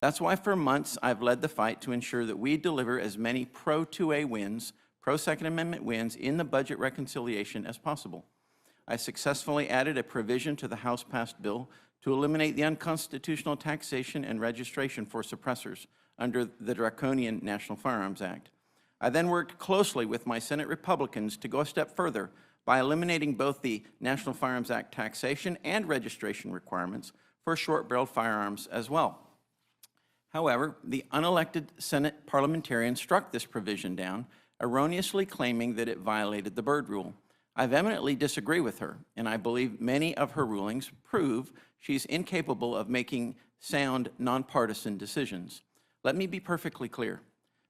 That's why for months I've led the fight to ensure that we deliver as many pro-2A wins, pro-Second Amendment wins in the budget reconciliation as possible. I successfully added a provision to the House-passed bill to eliminate the unconstitutional taxation and registration for suppressors under the draconian National Firearms Act. I then worked closely with my Senate Republicans to go a step further by eliminating both the National Firearms Act taxation and registration requirements for short-barreled firearms as well. However, the unelected Senate parliamentarian struck this provision down, erroneously claiming that it violated the Byrd Rule. I vehemently disagree with her, and I believe many of her rulings prove she's incapable of making sound, nonpartisan decisions. Let me be perfectly clear.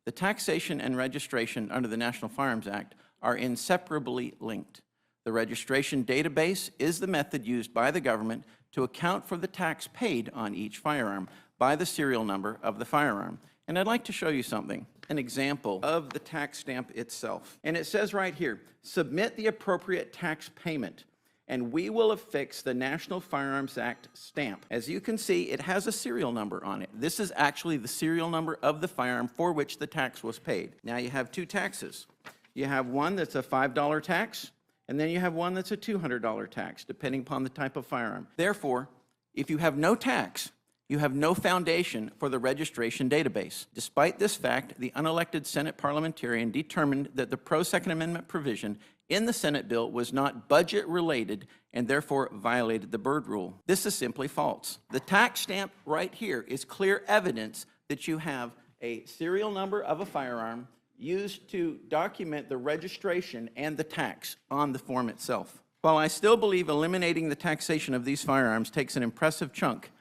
The taxation and registration under the National Firearms Act are inseparably linked. The registration database is the method used by the government to account for the tax paid on each firearm by the serial number of the firearm. And I'd like to show you something, an example of the tax stamp itself. And it says right here, submit the appropriate tax payment, and we will affix the National Firearms Act stamp. As you can see, it has a serial number on it. This is actually the serial number of the firearm for which the tax was paid. Now you have two taxes. You have one that's a $5 tax, and then you have one that's a $200 tax, depending upon the type of firearm. Therefore, if you have no tax, you have no foundation for the registration database. Despite this fact, the unelected Senate parliamentarian determined that the pro-Second Amendment provision in the Senate bill was not budget-related and therefore violated the Byrd Rule. This is simply false. The tax stamp right here is clear evidence that you have a serial number of a firearm used to document the registration and the tax on the form itself. While I still believe eliminating the taxation of these firearms takes an impressive chunk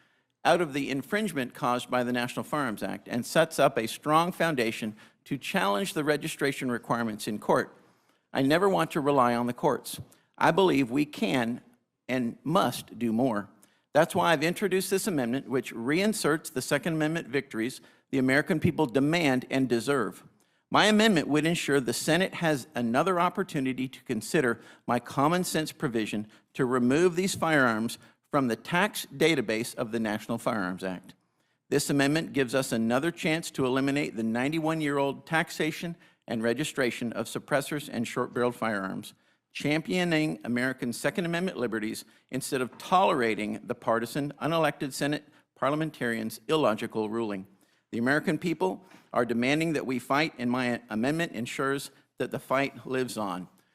out of the infringement caused by the National Firearms Act and sets up a strong foundation to challenge the registration requirements in court, I never want to rely on the courts. I believe we can and must do more. That's why I've introduced this amendment, which reinserts the Second Amendment victories the American people demand and deserve. My amendment would ensure the Senate has another opportunity to consider my common sense provision to remove these firearms from the tax database of the National Firearms Act. This amendment gives us another chance to eliminate the 91-year-old taxation and registration of suppressors and short-barreled firearms, championing American Second Amendment liberties instead of tolerating the partisan, unelected Senate parliamentarians' illogical ruling. The American people are demanding that we fight, and my amendment ensures that the fight lives on.